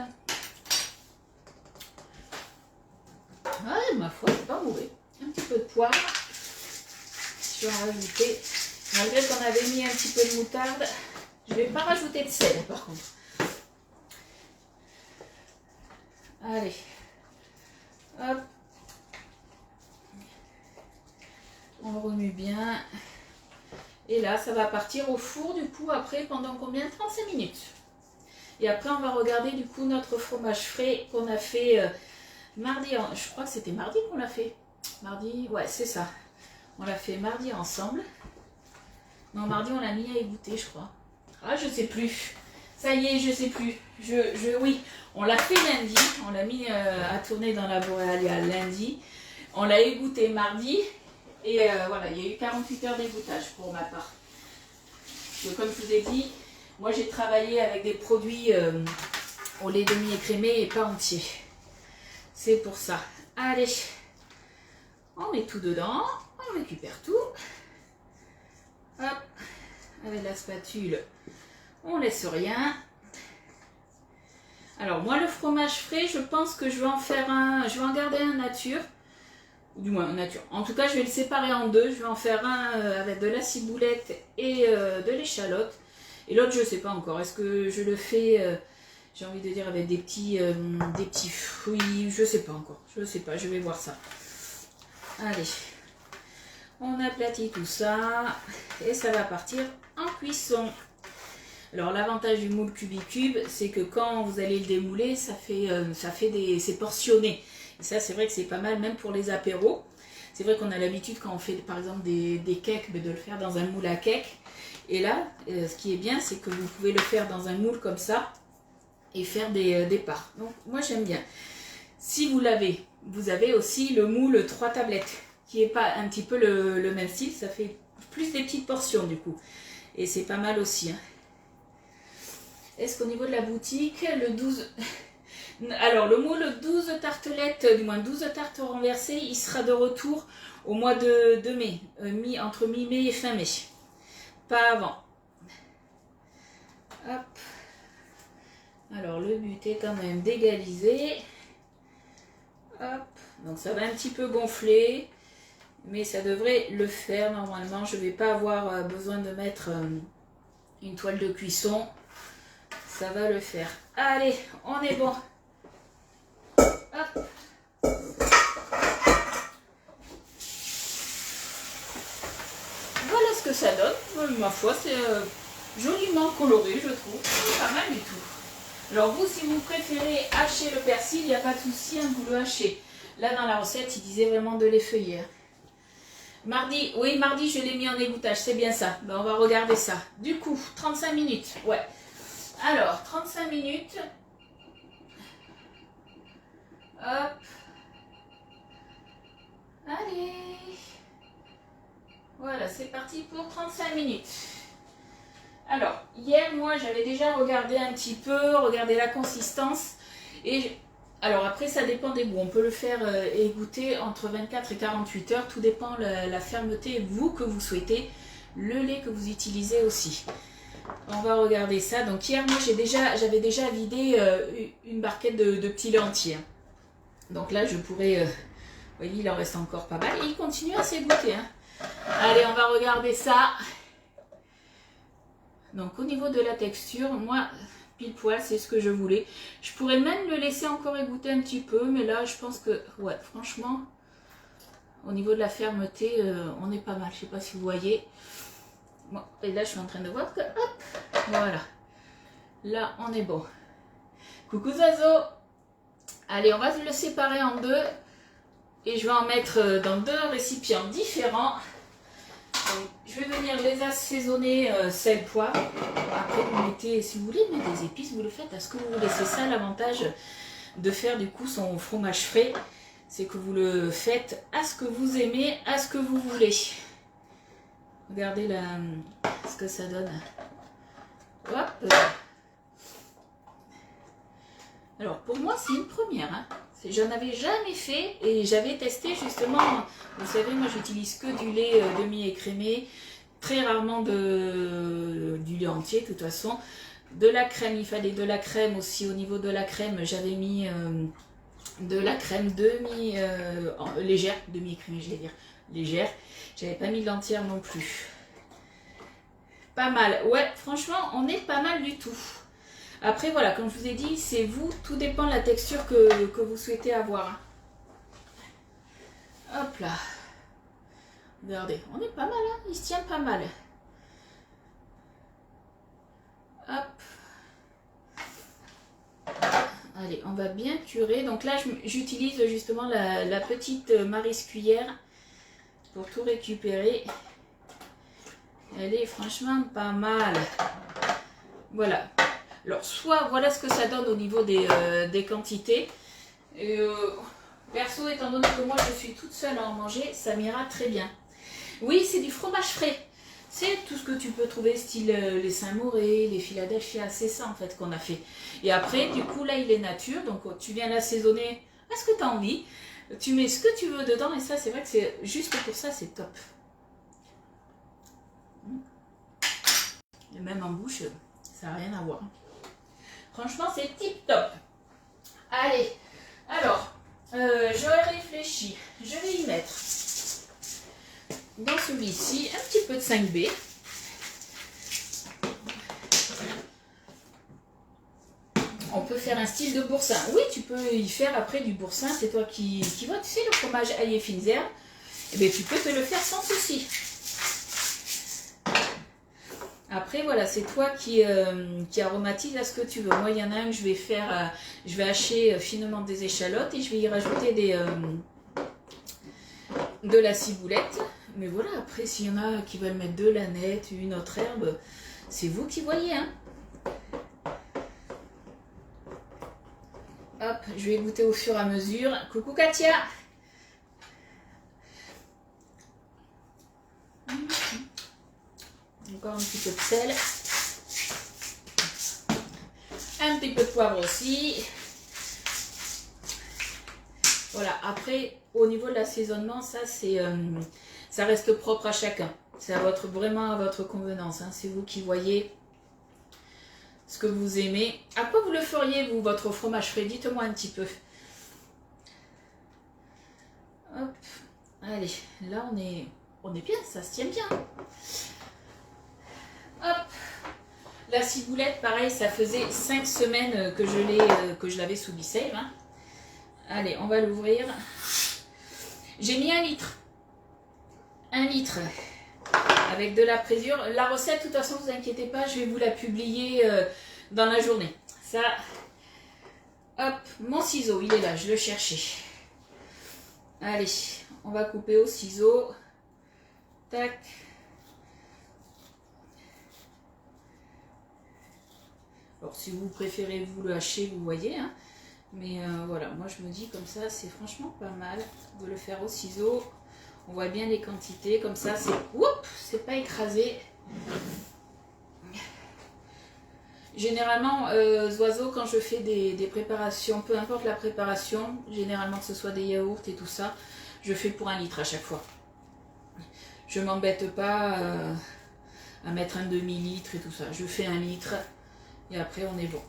Ouais, ma foi, c'est pas mauvais. Un petit peu de poivre. Je vais en rajouter. Malgré qu'on avait mis un petit peu de moutarde, je ne vais pas rajouter de sel par contre. Allez. Hop. On remue bien. Et là, ça va partir au four du coup après pendant combien? 35 minutes. Et après, on va regarder du coup notre fromage frais qu'on a fait mardi. Je crois que c'était mardi qu'on l'a fait. Mardi, ouais, c'est ça. On l'a fait mardi ensemble. Non, mardi, on l'a mis à égoutter, je crois. Ah, je sais plus. Ça y est, je sais plus. Oui, on l'a fait lundi. On l'a mis à tourner dans la Boréalia lundi. On l'a égoutté mardi. Et voilà, il y a eu 48 heures d'égouttage pour ma part. Donc, comme je vous ai dit, moi j'ai travaillé avec des produits au lait demi-écrémé et pas entier. C'est pour ça. Allez, on met tout dedans. On récupère tout. Hop, avec la spatule, on laisse rien. Alors moi le fromage frais, je pense que je vais en faire je vais en garder un nature. Ou du moins nature. En tout cas, je vais le séparer en deux. Je vais en faire un avec de la ciboulette et de l'échalote. Et l'autre, je ne sais pas encore. Est-ce que je le fais, j'ai envie de dire, avec des petits fruits? Je ne sais pas encore. Je ne sais pas. Je vais voir ça. Allez. On aplatit tout ça. Et ça va partir en cuisson. Alors, l'avantage du moule Cubicube, c'est que quand vous allez le démouler, c'est portionné. Et ça, c'est vrai que c'est pas mal, même pour les apéros. C'est vrai qu'on a l'habitude, quand on fait par exemple des cakes, de le faire dans un moule à cake. Et là, ce qui est bien, c'est que vous pouvez le faire dans un moule comme ça et faire des parts. Donc, moi, j'aime bien. Si vous l'avez, vous avez aussi le moule 3 tablettes, qui n'est pas un petit peu le même style. Ça fait plus des petites portions, du coup. Et c'est pas mal aussi. Hein. Est-ce qu'au niveau de la boutique, le 12... Alors, le moule 12 tartelettes, du moins 12 tartes renversées, il sera de retour au mois de mai, entre mi-mai et fin mai. Pas avant. Hop. Alors, le but est quand même d'égaliser. Hop. Donc, ça va un petit peu gonfler, mais ça devrait le faire normalement. Je ne vais pas avoir besoin de mettre une toile de cuisson. Ça va le faire. Allez, on est bon. Hop. Voilà ce que ça donne. Ma foi, c'est joliment coloré, je trouve. Pas mal du tout. Alors vous, si vous préférez hacher le persil, il n'y a pas de souci, hein, vous le hachez. Là, dans la recette, il disait vraiment de l'effeuiller. Mardi, oui, mardi, je l'ai mis en égouttage, c'est bien ça. Ben, on va regarder ça. Du coup, 35 minutes, ouais. Alors, 35 minutes. Hop. Allez. Voilà, c'est parti pour 35 minutes. Alors, hier, moi, j'avais déjà regardé un petit peu, regardé la consistance. Alors, après, ça dépend des goûts. On peut le faire égoutter entre 24 et 48 heures. Tout dépend la fermeté, vous, que vous souhaitez. Le lait que vous utilisez aussi. On va regarder ça. Donc, hier, moi, j'avais déjà vidé une barquette de petits lait entiers. Donc là, je pourrais... vous voyez, il en reste encore pas mal. Et il continue à s'égoutter. Hein. Allez, on va regarder ça. Donc, au niveau de la texture, moi, pile poil, c'est ce que je voulais. Je pourrais même le laisser encore égoutter un petit peu, mais là je pense que, ouais, franchement, au niveau de la fermeté, on est pas mal. Je sais pas si vous voyez. Bon, et là je suis en train de voir que, hop, voilà. Là on est bon. Coucou Zazo. Allez, on va le séparer en deux. Et je vais en mettre dans deux récipients différents. Donc, je vais venir les assaisonner sel, poivre. Après, vous mettez, si vous voulez mettre des épices, vous le faites à ce que vous voulez. C'est ça l'avantage de faire du coup son fromage frais. C'est que vous le faites à ce que vous aimez, à ce que vous voulez. Regardez là, ce que ça donne. Hop. Alors, pour moi, c'est une première. Hein. Je n'en avais jamais fait et j'avais testé justement, vous savez, moi j'utilise que du lait demi-écrémé, très rarement du lait entier de toute façon. De la crème, il fallait de la crème aussi. Au niveau de la crème, j'avais mis de la crème légère, demi-écrémée, je vais dire, légère. J'avais pas mis de l'entière non plus. Pas mal, ouais, franchement, on est pas mal du tout. Après, voilà, comme je vous ai dit, c'est vous, tout dépend de la texture que vous souhaitez avoir. Hop là. Regardez, on est pas mal, hein, il se tient pas mal. Hop. Allez, on va bien curer. Donc là, j'utilise justement la petite Maryse cuillère pour tout récupérer. Elle est franchement pas mal. Voilà. Alors, soit voilà ce que ça donne au niveau des quantités. Et, perso, étant donné que moi je suis toute seule à en manger, ça m'ira très bien. Oui, c'est du fromage frais. C'est tout ce que tu peux trouver, style les Saint-Mauré, les Philadelphia, c'est ça en fait qu'on a fait. Et après, du coup, là, il est nature, donc tu viens l'assaisonner à ce que tu as envie. Tu mets ce que tu veux dedans, et ça, c'est vrai que c'est juste pour ça, c'est top. Et même en bouche, ça n'a rien à voir. Franchement, c'est tip top. Allez, alors, j'aurais réfléchi. Je vais y mettre dans celui-ci un petit peu de 5B. On peut faire un style de boursin. Oui, tu peux y faire après du boursin. C'est toi qui vois. Tu sais, le fromage ail et fines herbes. Eh bien, tu peux te le faire sans souci. Après, voilà, c'est toi qui aromatise à ce que tu veux. Moi, il y en a un que je vais faire, je vais hacher finement des échalotes et je vais y rajouter de la ciboulette. Mais voilà, après, s'il y en a qui veulent mettre de l'aneth, une autre herbe, c'est vous qui voyez, hein. Hop, je vais goûter au fur et à mesure. Coucou Katia! Encore un petit peu de sel. Un petit peu de poivre aussi. Voilà, après, au niveau de l'assaisonnement, ça reste propre à chacun. C'est vraiment à votre convenance. Hein. C'est vous qui voyez ce que vous aimez. À quoi vous le feriez, vous, votre fromage frais? Dites-moi un petit peu. Hop. Allez, là, on est bien, ça se tient bien. Hop. La ciboulette, pareil, ça faisait 5 semaines que je l'avais sous Bissave. Hein. Allez, on va l'ouvrir. J'ai mis 1 litre. 1 litre. Avec de la présure. La recette, de toute façon, ne vous inquiétez pas, je vais vous la publier dans la journée. Ça, hop, mon ciseau, il est là, je le cherchais. Allez, on va couper au ciseau. Tac. Alors, si vous préférez vous le hacher, vous voyez, hein. Mais voilà, moi je me dis comme ça, c'est franchement pas mal de le faire au ciseau. On voit bien les quantités, comme ça, c'est pas écrasé. Généralement, oiseaux, quand je fais des préparations, peu importe la préparation, généralement que ce soit des yaourts et tout ça, je fais pour 1 litre à chaque fois. Je m'embête pas à mettre un demi-litre et tout ça. Je fais 1 litre et après on est bon.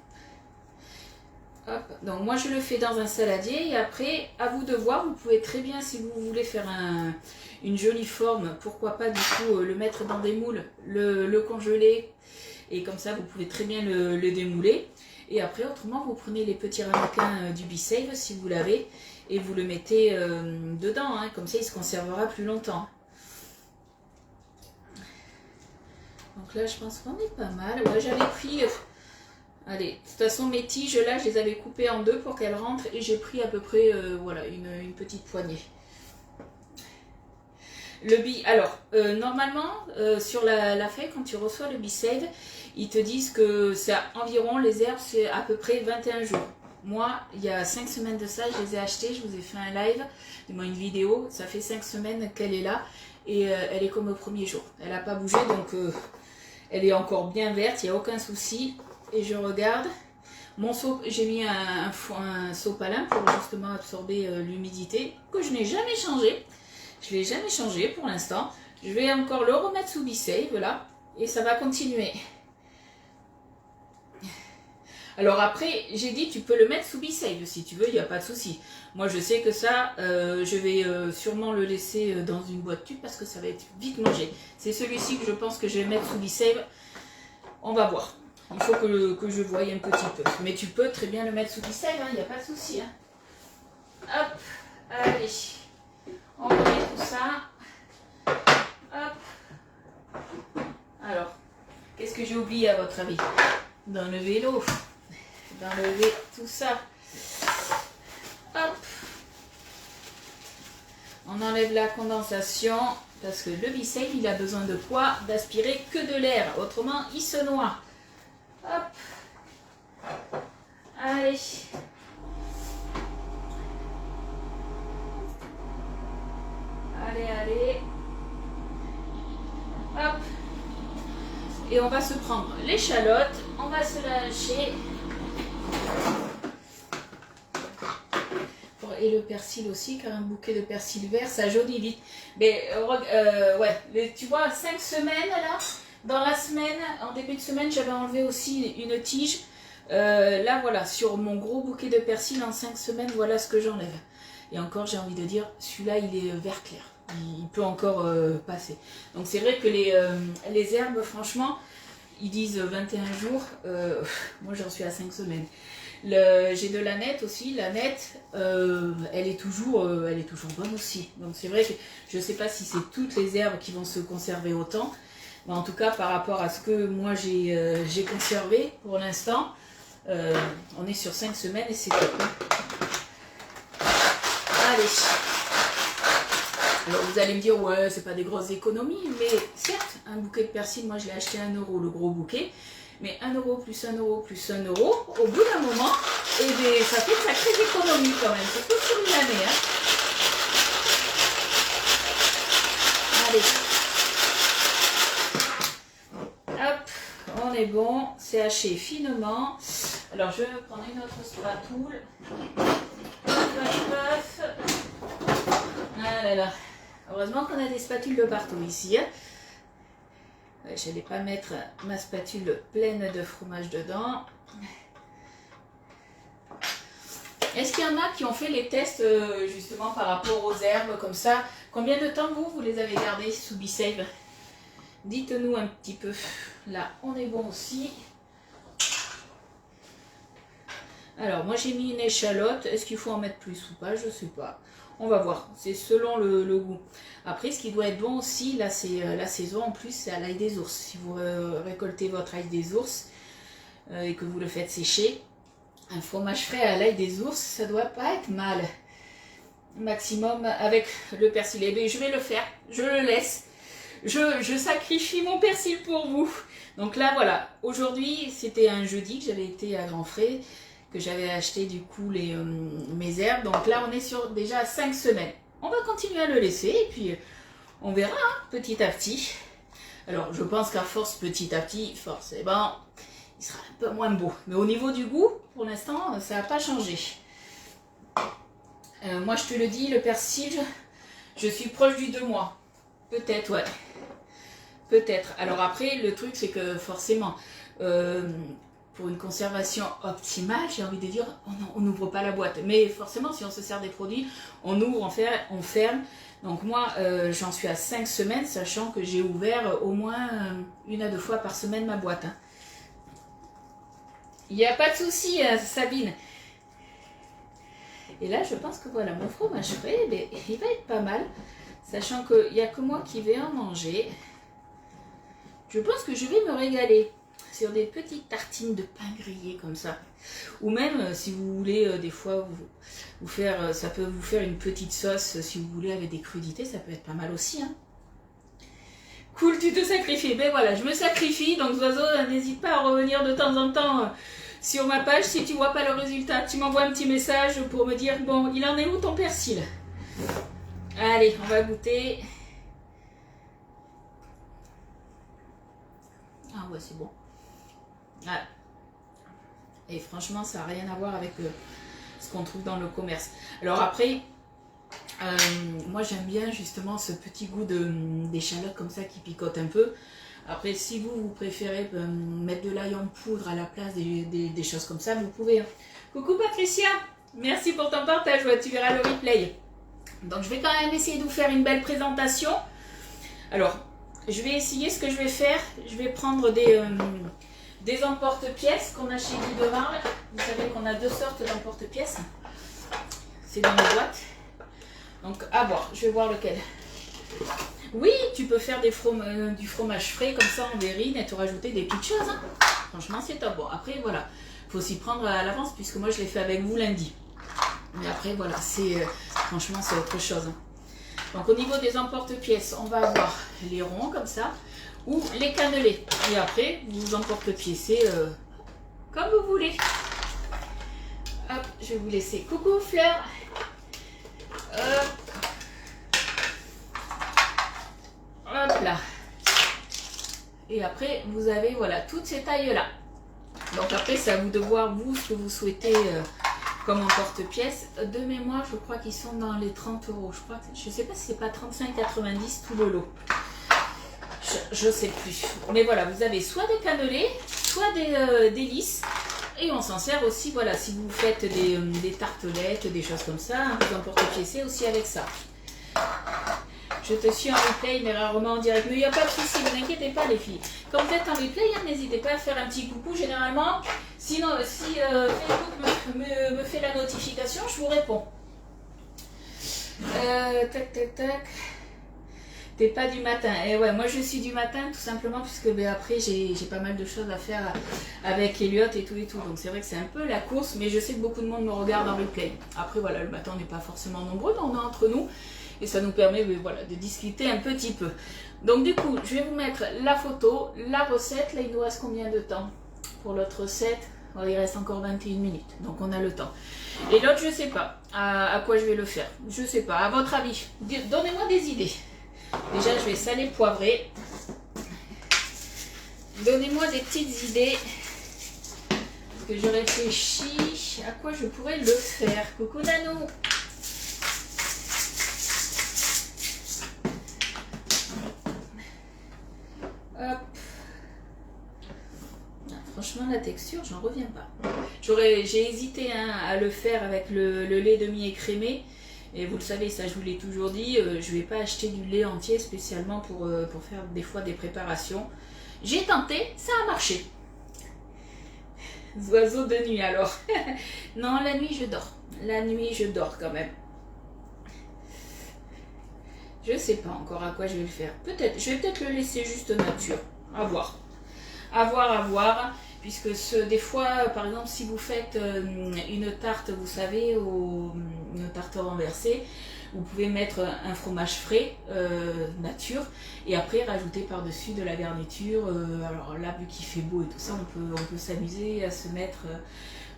Hop. Donc moi je le fais dans un saladier et après à vous de voir, vous pouvez très bien si vous voulez faire une jolie forme, pourquoi pas du coup le mettre dans des moules, le congeler et comme ça vous pouvez très bien le démouler. Et après, autrement, vous prenez les petits ramequins du B-Save si vous l'avez et vous le mettez dedans, hein, comme ça il se conservera plus longtemps. Donc là, je pense qu'on est pas mal. Ouais, j'avais pris... allez, de toute façon, mes tiges, là, je les avais coupées en deux pour qu'elles rentrent. Et j'ai pris à peu près, voilà, une petite poignée. Alors, normalement, sur la feuille, quand tu reçois le B-Save, ils te disent que c'est environ, les herbes, c'est à peu près 21 jours. Moi, il y a 5 semaines de ça, je les ai achetées, je vous ai fait un live, du moins une vidéo. Ça fait 5 semaines qu'elle est là et elle est comme au premier jour. Elle n'a pas bougé, donc elle est encore bien verte, il n'y a aucun souci. Et je regarde, mon seau, j'ai mis un seau palin pour justement absorber l'humidité, que je n'ai jamais changé. Je ne l'ai jamais changé pour l'instant. Je vais encore le remettre sous B-Save, là, et ça va continuer. Alors après, j'ai dit tu peux le mettre sous B-Save si tu veux, il n'y a pas de souci. Moi je sais que ça, je vais sûrement le laisser dans une boîte tube parce que ça va être vite mangé. C'est celui-ci que je pense que je vais mettre sous B-Save. On va voir. Il faut que je voie un petit peu. Mais tu peux très bien le mettre sous B-Save, il n'y a pas de souci. Hein. Hop, allez. On remet tout ça. Hop. Alors, qu'est-ce que j'ai oublié à votre avis? D'enlever l'eau. D'enlever tout ça. Hop. On enlève la condensation parce que le B-Save, il a besoin de quoi? D'aspirer que de l'air. Autrement, il se noie. Hop. Allez. Allez. Hop. Et on va se prendre l'échalote. On va se la lâcher. Et le persil aussi, car un bouquet de persil vert, ça jaunit vite. Mais ouais, tu vois, 5 semaines là, dans la semaine, en début de semaine, j'avais enlevé aussi une tige. Là, voilà, sur mon gros bouquet de persil, en 5 semaines, voilà ce que j'enlève. Et encore, j'ai envie de dire, celui-là, il est vert clair. Il peut encore passer. Donc c'est vrai que les herbes, franchement, ils disent 21 jours. Moi, j'en suis à 5 semaines. J'ai de la nette aussi. La nette, elle est toujours bonne aussi. Donc c'est vrai que je ne sais pas si c'est toutes les herbes qui vont se conserver autant. Mais en tout cas, par rapport à ce que moi j'ai conservé pour l'instant, on est sur 5 semaines et c'est top. Allez. Alors vous allez me dire, ouais, c'est pas des grosses économies, mais certes, un bouquet de persil, moi je l'ai acheté à 1 €, le gros bouquet. Mais 1 € plus 1 € plus 1 €, au bout d'un moment, et bien, ça fait de sacrées économies quand même, surtout sur une année. Hein. Allez. Hop, on est bon, c'est haché finement. Alors je vais prendre une autre spatule. Paf. Ah là là. Heureusement qu'on a des spatules de partout ici. Hein. Je n'allais pas mettre ma spatule pleine de fromage dedans. Est-ce qu'il y en a qui ont fait les tests justement par rapport aux herbes comme ça? Combien de temps vous les avez gardées sous B-Save? Dites-nous un petit peu. Là, on est bon aussi. Alors, moi j'ai mis une échalote. Est-ce qu'il faut en mettre plus ou pas? Je ne sais pas. On va voir, c'est selon le goût. Après, ce qui doit être bon aussi, là c'est la saison en plus, c'est à l'ail des ours. Si vous récoltez votre ail des ours et que vous le faites sécher, un fromage frais à l'ail des ours, ça doit pas être mal. Maximum avec le persil. Eh bien, je vais le faire, je le laisse. Je sacrifie mon persil pour vous. Donc là, voilà, aujourd'hui, c'était un jeudi que j'avais été à Grand Frais, que j'avais acheté du coup mes herbes. Donc là, on est sur déjà 5 semaines. On va continuer à le laisser et puis on verra hein, petit à petit. Alors, je pense qu'à force, petit à petit, forcément, il sera un peu moins beau. Mais au niveau du goût, pour l'instant, ça n'a pas changé. Moi, je te le dis, le persil, je suis proche du 2 mois. Peut-être, ouais. Peut-être. Alors après, le truc, c'est que forcément, pour une conservation optimale, j'ai envie de dire, on n'ouvre pas la boîte. Mais forcément, si on se sert des produits, on ouvre, on ferme. Donc moi, j'en suis à 5 semaines, sachant que j'ai ouvert au moins 1 à 2 fois par semaine ma boîte. Hein. Il n'y a pas de souci, Sabine. Et là, je pense que voilà, mon fromage frais, il va être pas mal. Sachant qu'il n'y a que moi qui vais en manger. Je pense que je vais me régaler sur des petites tartines de pain grillé comme ça. Ou même, si vous voulez, des fois, vous faire, ça peut vous faire une petite sauce, si vous voulez, avec des crudités, ça peut être pas mal aussi. Hein. Cool, tu te sacrifies. Ben voilà, je me sacrifie. Donc, Zoiseau, n'hésite pas à revenir de temps en temps sur ma page. Si tu vois pas le résultat, tu m'envoies un petit message pour me dire, bon, il en est où ton persil? Allez, on va goûter. Ah ouais, c'est bon. Voilà. Et franchement, ça n'a rien à voir avec ce qu'on trouve dans le commerce. Alors après, moi j'aime bien justement ce petit goût d'échalote comme ça qui picote un peu. Après, si vous préférez mettre de l'ail en poudre à la place des choses comme ça, vous pouvez. Hein. Coucou Patricia, merci pour ton partage, ouais, tu verras le replay. Donc je vais quand même essayer de vous faire une belle présentation. Alors, je vais essayer ce que je vais faire. Je vais prendre des emporte-pièces qu'on a chez Guy de Marle. Vous savez qu'on a deux sortes d'emporte-pièces. C'est dans les boîtes. Donc à voir, je vais voir lequel. Oui, tu peux faire du fromage frais comme ça en verrine et te rajouter des petites choses. Hein. Franchement, c'est top. Bon, après, voilà, il faut s'y prendre à l'avance puisque moi, je l'ai fait avec vous lundi. Mais après, voilà, franchement, c'est autre chose. Hein. Donc, au niveau des emporte-pièces, on va avoir les ronds comme ça ou les cannelés. Et après, vous emporte-piécez comme vous voulez. Hop, je vais vous laisser. Coucou Fleur. Hop. Hop là. Et après, vous avez voilà toutes ces tailles-là. Donc après, c'est à vous de voir, vous, ce que vous souhaitez comme emporte-pièce. De mémoire, je crois qu'ils sont dans les 30 €. Je ne sais pas si c'est pas 35,90 tout le lot. Je ne sais plus. Mais voilà, vous avez soit des cannelés, soit des lisses. Et on s'en sert aussi, voilà, si vous faites des tartelettes, des choses comme ça, hein, vous emporte-piécez aussi avec ça. Je te suis en replay, mais rarement en direct. Mais il n'y a pas de souci, ne vous inquiétez pas les filles. Quand vous êtes en replay, hein, n'hésitez pas à faire un petit coucou. Généralement, sinon, si Facebook me fait la notification, je vous réponds. Tac, tac, tac. T'es pas du matin. Et ouais, moi je suis du matin tout simplement puisque après j'ai pas mal de choses à faire avec Elliot et tout. Donc c'est vrai que c'est un peu la course, mais je sais que beaucoup de monde me regarde en replay. Après voilà, le matin on n'est pas forcément nombreux, mais on est entre nous. Et ça nous permet voilà, de discuter un petit peu. Donc du coup, je vais vous mettre la photo, la recette. Là, il nous reste combien de temps pour l'autre recette? Oh, il reste encore 21 minutes, donc on a le temps. Et l'autre, je ne sais pas à quoi je vais le faire. Je ne sais pas, à votre avis. Donnez-moi des idées. Déjà, je vais saler, poivrer. Donnez-moi des petites idées. Parce que je réfléchis à quoi je pourrais le faire. Coucou Nanou. Hop. Franchement, la texture, j'en reviens pas. J'ai hésité à le faire avec le lait demi-écrémé. Et vous le savez, ça je vous l'ai toujours dit, je ne vais pas acheter du lait entier spécialement pour faire des fois des préparations. J'ai tenté, ça a marché. Oiseau de nuit alors. Non, la nuit je dors. La nuit je dors quand même. Je ne sais pas encore à quoi je vais le faire. Peut-être, je vais peut-être le laisser juste nature. À voir. À voir. Puisque des fois, par exemple, si vous faites une tarte, vous savez, une tarte renversée, vous pouvez mettre un fromage frais, nature, et après rajouter par-dessus de la garniture. Alors là, vu qu'il fait beau et tout ça, on peut s'amuser à se mettre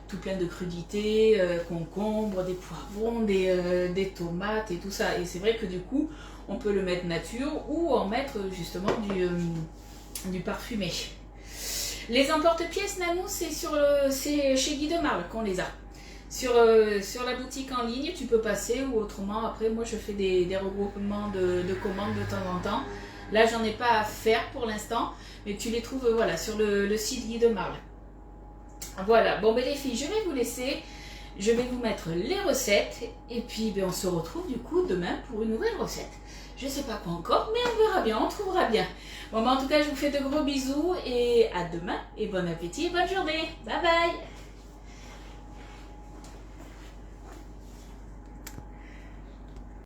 tout plein de crudités, concombres, des poivrons, des tomates et tout ça. Et c'est vrai que du coup, on peut le mettre nature ou en mettre justement du parfumé. Les emporte-pièces Nanou, c'est chez Guy de Marle qu'on les a. Sur la boutique en ligne, tu peux passer ou autrement. Après, moi, je fais des regroupements de commandes de temps en temps. Là, j'en ai pas à faire pour l'instant, mais tu les trouves voilà, sur le site Guy de Marle. Voilà, bon, ben les filles, je vais vous laisser. Je vais vous mettre les recettes et puis ben, on se retrouve du coup demain pour une nouvelle recette. Je sais pas quoi encore, mais on verra bien, on trouvera bien. Bon, bah, en tout cas, je vous fais de gros bisous et à demain. Et bon appétit et bonne journée. Bye bye.